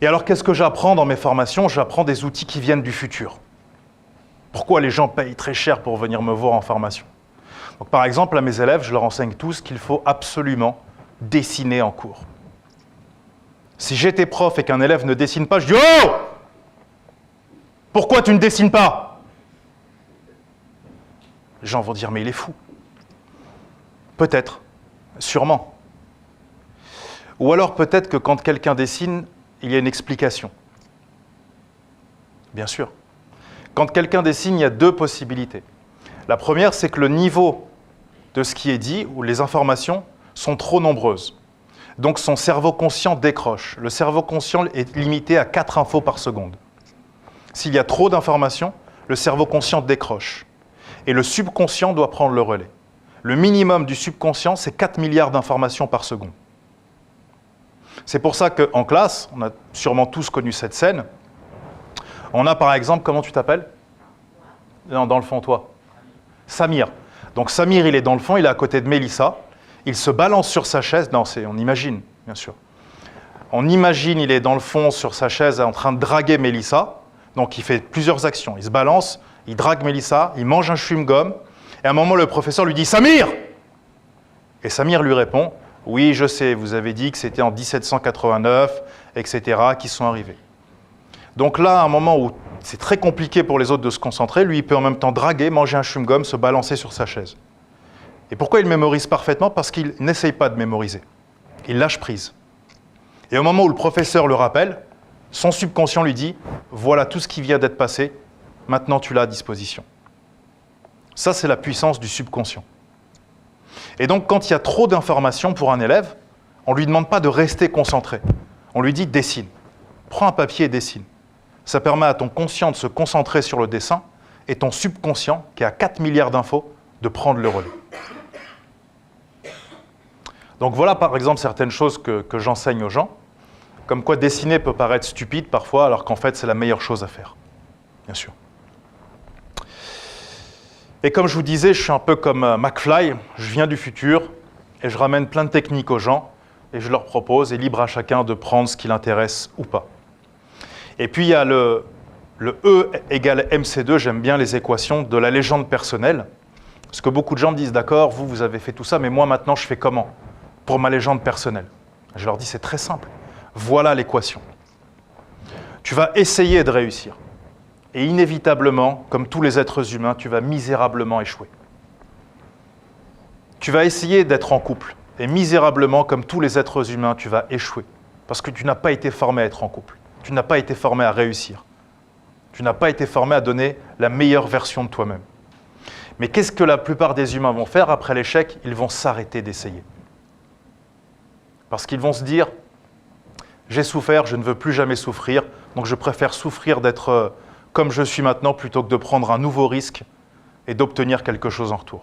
Et alors, qu'est-ce que j'apprends dans mes formations? J'apprends des outils qui viennent du futur. Pourquoi les gens payent très cher pour venir me voir en formation? Donc, par exemple, à mes élèves, je leur enseigne tous qu'il faut absolument dessiner en cours. Si j'étais prof et qu'un élève ne dessine pas, je dis « Oh! Pourquoi tu ne dessines pas ?» Les gens vont dire « Mais il est fou. » Peut-être, sûrement. Ou alors peut-être que quand quelqu'un dessine, il y a une explication. Bien sûr. Quand quelqu'un dessine, il y a deux possibilités. La première, c'est que le niveau de ce qui est dit, ou les informations, sont trop nombreuses. Donc son cerveau conscient décroche. Le cerveau conscient est limité à 4 infos par seconde. S'il y a trop d'informations, le cerveau conscient décroche. Et le subconscient doit prendre le relais. Le minimum du subconscient, c'est 4 milliards d'informations par seconde. C'est pour ça qu'en classe, on a sûrement tous connu cette scène. On a par exemple, comment tu t'appelles? Dans le fond, toi. Samir. Donc Samir, il est dans le fond, il est à côté de Mélissa. Il se balance sur sa chaise. Non, on imagine, bien sûr. On imagine, il est dans le fond sur sa chaise en train de draguer Mélissa. Donc il fait plusieurs actions. Il se balance, il drague Mélissa, il mange un chewing-gum. Et à un moment, le professeur lui dit « Samir !» Et Samir lui répond « Oui, je sais, vous avez dit que c'était en 1789, etc., qui sont arrivés. » Donc là, à un moment où c'est très compliqué pour les autres de se concentrer, lui, il peut en même temps draguer, manger un chewing-gum, se balancer sur sa chaise. Et pourquoi il mémorise parfaitement? Parce qu'il n'essaye pas de mémoriser. Il lâche prise. Et au moment où le professeur le rappelle, son subconscient lui dit « Voilà tout ce qui vient d'être passé, maintenant tu l'as à disposition. » Ça, c'est la puissance du subconscient. Et donc, quand il y a trop d'informations pour un élève, on ne lui demande pas de rester concentré. On lui dit « dessine ». Prends un papier et dessine. Ça permet à ton conscient de se concentrer sur le dessin et ton subconscient, qui a 4 milliards d'infos, de prendre le relais. Donc voilà, par exemple, certaines choses que j'enseigne aux gens, comme quoi dessiner peut paraître stupide parfois, alors qu'en fait, c'est la meilleure chose à faire, bien sûr. Et comme je vous disais, je suis un peu comme McFly, je viens du futur et je ramène plein de techniques aux gens et je leur propose, et libre à chacun de prendre ce qui l'intéresse ou pas. Et puis il y a le E égale MC2, j'aime bien les équations de la légende personnelle, parce que beaucoup de gens me disent, d'accord, vous avez fait tout ça, mais moi maintenant je fais comment pour ma légende personnelle? Je leur dis, c'est très simple, voilà l'équation. Tu vas essayer de réussir. Et inévitablement, comme tous les êtres humains, tu vas misérablement échouer. Tu vas essayer d'être en couple, et misérablement, comme tous les êtres humains, tu vas échouer. Parce que tu n'as pas été formé à être en couple. Tu n'as pas été formé à réussir. Tu n'as pas été formé à donner la meilleure version de toi-même. Mais qu'est-ce que la plupart des humains vont faire après l'échec? Ils vont s'arrêter d'essayer. Parce qu'ils vont se dire, j'ai souffert, je ne veux plus jamais souffrir, donc je préfère souffrir d'être comme je suis maintenant, plutôt que de prendre un nouveau risque et d'obtenir quelque chose en retour.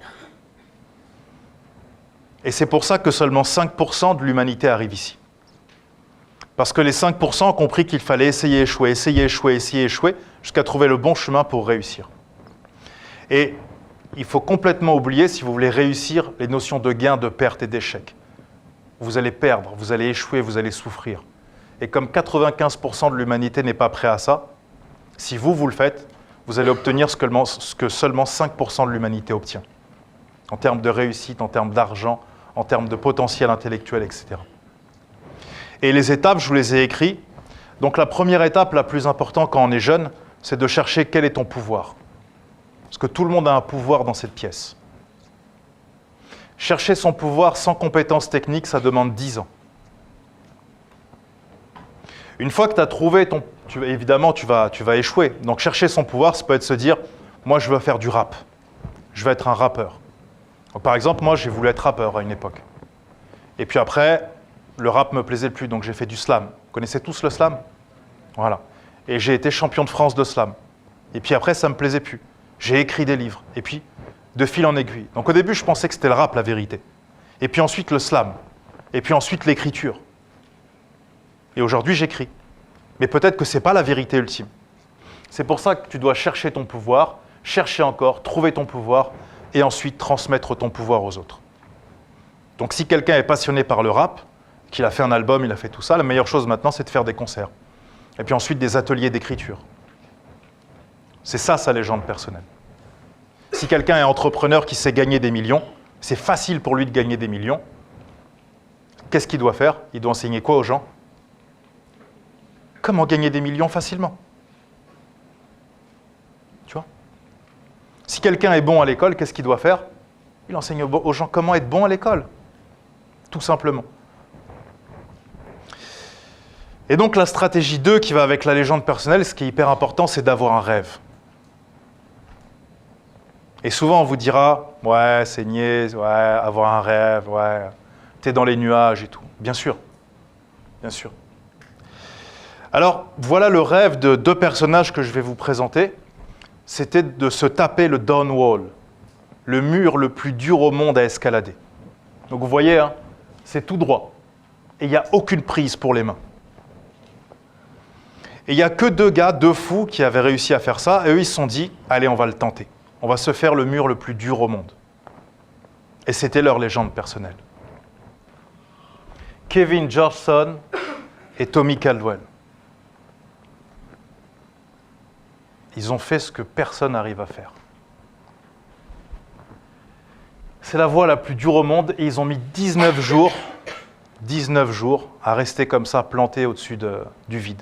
Et c'est pour ça que seulement 5% de l'humanité arrive ici. Parce que les 5% ont compris qu'il fallait essayer, échouer, jusqu'à trouver le bon chemin pour réussir. Et il faut complètement oublier, si vous voulez réussir, les notions de gain, de perte et d'échec. Vous allez perdre, vous allez échouer, vous allez souffrir. Et comme 95% de l'humanité n'est pas prêt à ça, si vous le faites, vous allez obtenir ce que seulement 5% de l'humanité obtient. En termes de réussite, en termes d'argent, en termes de potentiel intellectuel, etc. Et les étapes, je vous les ai écrites. Donc la première étape, la plus importante quand on est jeune, c'est de chercher quel est ton pouvoir. Parce que tout le monde a un pouvoir dans cette pièce. Chercher son pouvoir sans compétences techniques, ça demande 10 ans. Une fois que tu as trouvé ton... évidemment, tu vas échouer. Donc chercher son pouvoir, ça peut être se dire, moi je veux faire du rap. Je veux être un rappeur. Donc, par exemple, moi j'ai voulu être rappeur à une époque. Et puis après, le rap me plaisait plus, donc j'ai fait du slam. Vous connaissez tous le slam? Voilà. Et j'ai été champion de France de slam. Et puis après, ça ne me plaisait plus. J'ai écrit des livres. Et puis, de fil en aiguille. Donc au début, je pensais que c'était le rap, la vérité. Et puis ensuite, le slam. Et puis ensuite, l'écriture. Et aujourd'hui, j'écris. Mais peut-être que ce n'est pas la vérité ultime. C'est pour ça que tu dois chercher ton pouvoir, chercher encore, trouver ton pouvoir et ensuite transmettre ton pouvoir aux autres. Donc si quelqu'un est passionné par le rap, qu'il a fait un album, il a fait tout ça, la meilleure chose maintenant, c'est de faire des concerts. Et puis ensuite des ateliers d'écriture. C'est ça, sa légende personnelle. Si quelqu'un est entrepreneur qui sait gagner des millions, c'est facile pour lui de gagner des millions. Qu'est-ce qu'il doit faire? Il doit enseigner quoi aux gens? Comment gagner des millions facilement? Tu vois? Si quelqu'un est bon à l'école, qu'est-ce qu'il doit faire? Il enseigne aux gens comment être bon à l'école. Tout simplement. Et donc la stratégie 2 qui va avec la légende personnelle, ce qui est hyper important, c'est d'avoir un rêve. Et souvent on vous dira, ouais, c'est niais, ouais, avoir un rêve, ouais, t'es dans les nuages et tout. Bien sûr, bien sûr. Alors voilà le rêve de 2 personnages que je vais vous présenter. C'était de se taper le Dawn Wall, le mur le plus dur au monde à escalader. Donc vous voyez, hein, c'est tout droit. Et il n'y a aucune prise pour les mains. Et il n'y a que 2 gars, 2 fous qui avaient réussi à faire ça. Et eux, ils se sont dit, allez, on va le tenter. On va se faire le mur le plus dur au monde. Et c'était leur légende personnelle. Kevin Georgeson et Tommy Caldwell. Ils ont fait ce que personne n'arrive à faire. C'est la voie la plus dure au monde et ils ont mis 19 jours à rester comme ça, plantés au-dessus du vide,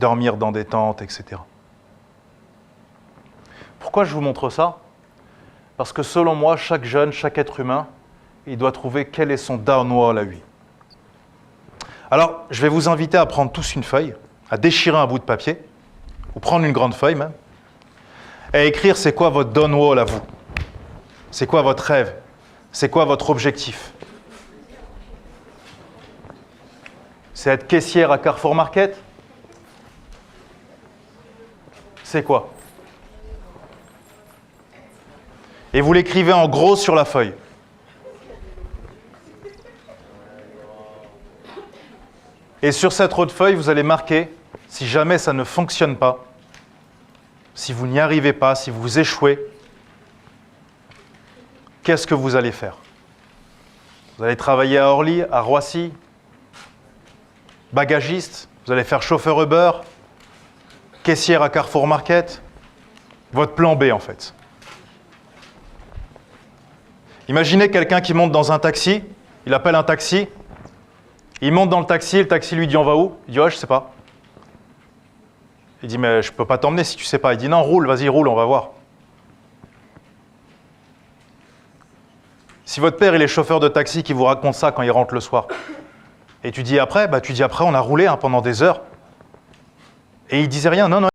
dormir dans des tentes, etc. Pourquoi je vous montre ça? Parce que selon moi, chaque jeune, chaque être humain, il doit trouver quel est son down wall à lui. Alors, je vais vous inviter à prendre tous une feuille, à déchirer un bout de papier, ou prendre une grande feuille même, et écrire c'est quoi votre down wall à vous. C'est quoi votre rêve? C'est quoi votre objectif? C'est être caissière à Carrefour Market? C'est quoi? Et vous l'écrivez en gros sur la feuille. Et sur cette autre feuille, vous allez marquer, si jamais ça ne fonctionne pas, si vous n'y arrivez pas, si vous échouez, qu'est-ce que vous allez faire? Vous allez travailler à Orly, à Roissy, bagagiste, vous allez faire chauffeur Uber, caissière à Carrefour Market, votre plan B en fait. Imaginez quelqu'un qui monte dans un taxi, il appelle un taxi, il monte dans le taxi lui dit on va où? Il dit ouais, je sais pas. Il dit mais je peux pas t'emmener si tu sais pas. Il dit non, roule, vas-y, roule, on va voir. Si votre père il est chauffeur de taxi qui vous raconte ça quand il rentre le soir, et tu dis après, on a roulé pendant des heures, et il disait rien, non, non.